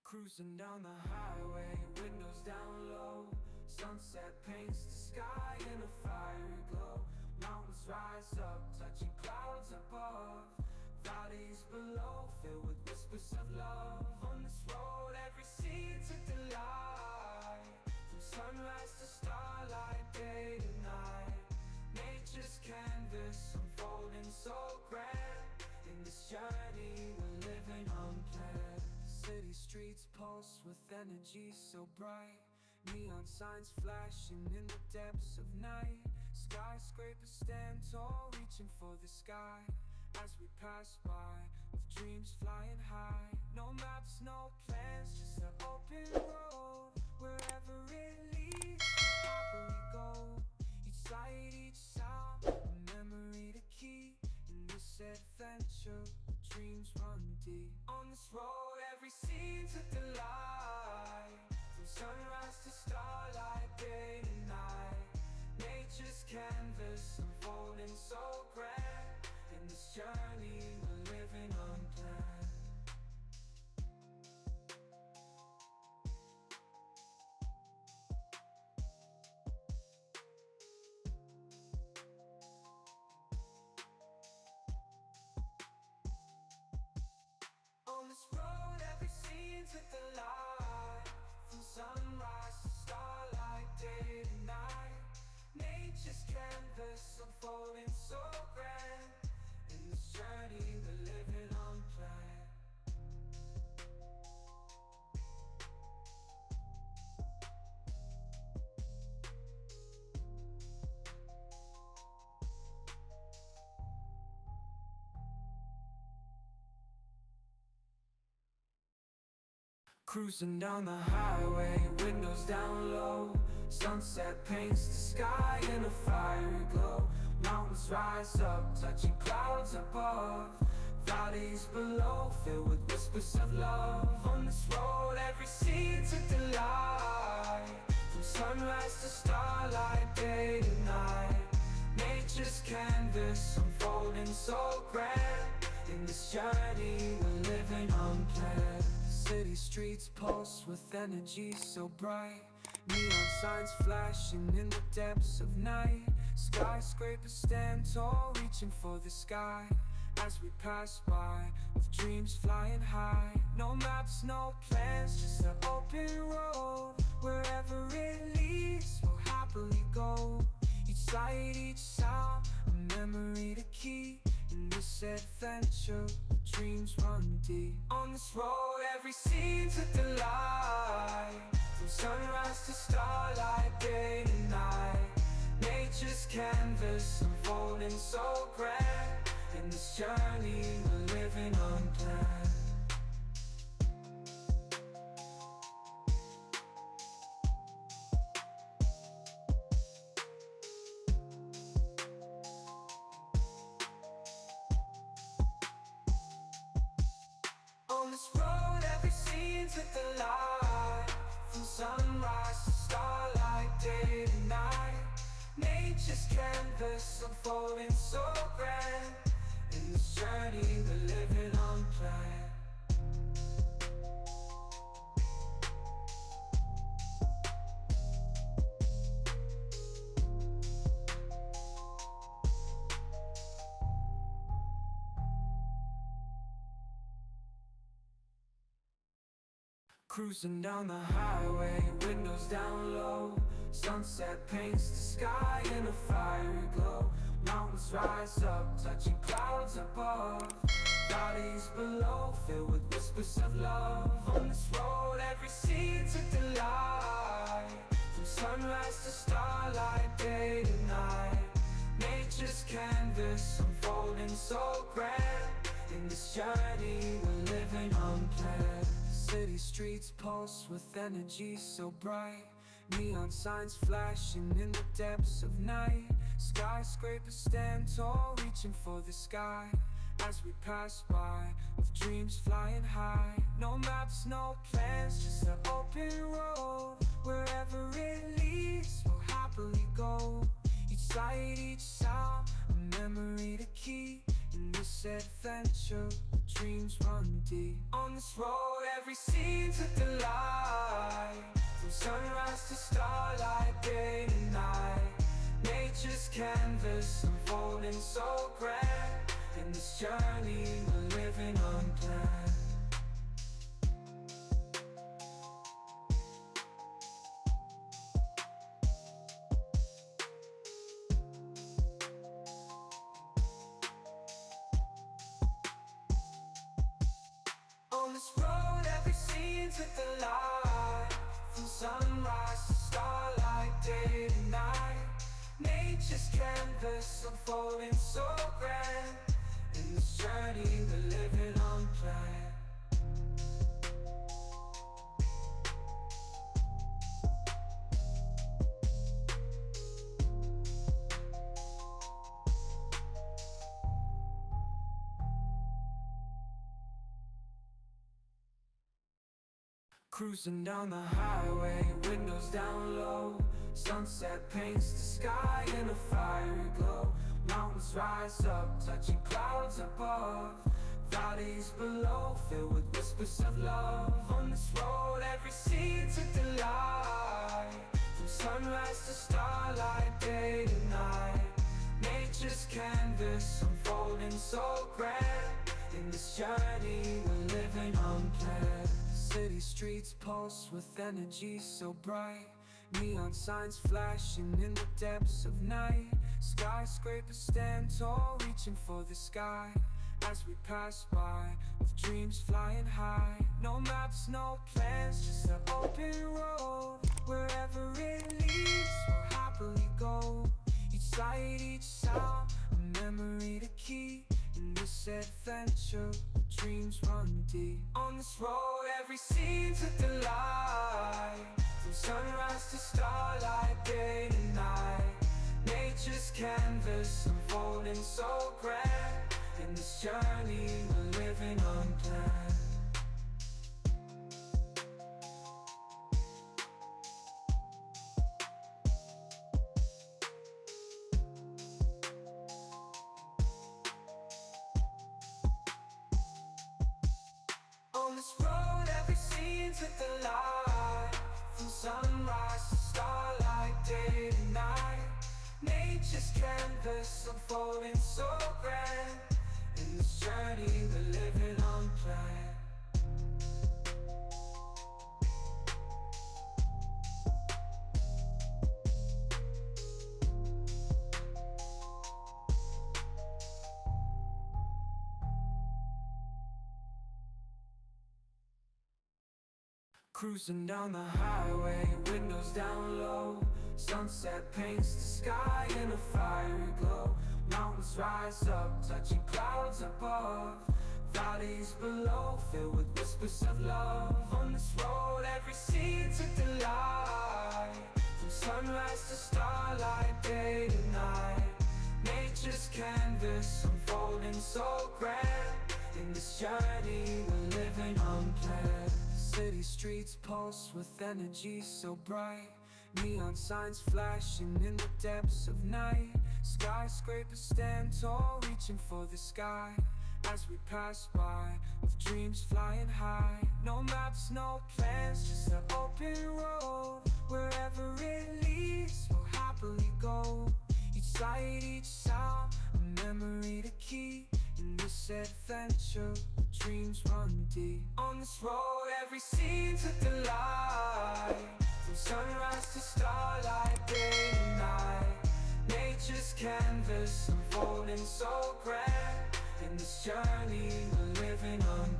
Cruising down the highway, windows down low. Sunset paints the sky in a fiery glow. Mountains rise up, touching clouds above. Valleys below, filled with whispers of love. On this road, every scene's a delight. From sunrise to starlight, day to night. Nature's canvas unfolding so grand. In this journey, we're living unplanned. City streets pulse with energy so bright. Neon signs flashing in the depths of night. Skyscrapers stand tall, reaching for the sky. As we pass by, with dreams flying high. No maps, no plans, just an open road. Wherever it leads, we'll happily go. Each sight, each sound, a memory to keep. In this adventure, dreams run deep. On this road, every scene's a delight. From sunrise to starlight, day to night. Nature's canvas unfolding so grand. In this journey, we're living unplanned. On this road, every scene's with the light. From sunrise to starlight, day to night. Nature's canvas unfolding so grand. In this journey, we're living unplanned. Cruising down the highway, windows down low. Sunset paints the sky in a fiery glow. Mountains rise up, touching clouds above. Valleys below, filled with whispers of love. On this road, every scene's a delight. From sunrise to starlight, day to night. Nature's canvas unfolding so grand. In this journey, we're living unplanned. City streets pulse with energy so bright. Neon signs flashing in the depths of night. Skyscrapers stand tall, reaching for the sky. As we pass by, with dreams flying high. No maps, no plans, just an open road. Wherever it leads, we'll happily go. Each sight, each sound, a memory to keep. In this adventure, dreams run deep. On this road, every scene's a delight. From sunrise to starlight, day to night. Nature's canvas unfolding so grand. In this journey, we're living unplanned. On this road, every scene's with the light. From sunrise to starlight, day to night. Nature's canvas unfolding so grand. In this journey, we're living unplanned. Cruising down the highway, windows down low. Sunset paints the sky in a fiery glow. Mountains rise up, touching clouds above. Valleys below, filled with whispers of love. On this road, every scene's a delight. From sunrise to starlight, day to night. Nature's canvas unfolding so grand. In this journey, we're living unplanned. City streets pulse with energy so bright. Neon signs flashing in the depths of night. Skyscrapers stand tall, reaching for the sky. As we pass by, with dreams flying high. No maps, no plans, just an open road. Wherever it leads, we'll happily go. Each sight, each sound, a memory to keep. In this adventure, dreams run deep. On this road, every scene's a delight. From sunrise to starlight, day to night. Nature's canvas unfolding so grand. In this journey, we're living unplanned. On this road, every scene's a delight. From sunrise to starlight, day to night. Nature's canvas unfolding so grand. In this journey, we're living unplanned. Cruising down the highway, windows down low. Sunset paints the sky in a fiery glow. Mountains rise up, touching clouds above. Valleys below, filled with whispers of love. On this road, every scene's a delight. From sunrise to starlight, day to night. Nature's canvas unfolding so grand. In this journey, we're living unplanned. City streets pulse with energy so bright. Neon signs flashing in the depths of night. Skyscrapers stand tall, reaching for the sky. As we pass by, with dreams flying high. No maps, no plans, just an open road. Wherever it leads, we'll happily go. Each sight, each sound, a memory to keep. In this adventure, dreams run deep. On this road, every scene's a delight. From sunrise to starlight, day to night. Nature's canvas unfolding so grand. In this journey, we're living unplanned. On this road, every scene's a delight. From sunrise to starlight, day to night. Nature's canvas unfolding so grand. In this journey, we're living unplanned. Cruising down the highway, windows down low. Sunset paints the sky in a fiery glow. Mountains rise up, touching clouds above. Valleys below, filled with whispers of love. On this road, every scene's a delight. From sunrise to starlight, day to night. Nature's canvas unfolding so grand. In this journey, we're living unplanned. City streets pulse with energy so bright. Neon signs flashing in the depths of night. Skyscrapers stand tall, reaching for the sky. As we pass by, with dreams flying high. No maps, no plans, just an open road. Wherever it leads, we'll happily go. Each sight, each sound, a memory to keep. In this adventure, dreams run deep. On this road, every scene's a delight. From sunrise to starlight, day to night. Nature's canvas unfolding so grand. In this journey, we're living on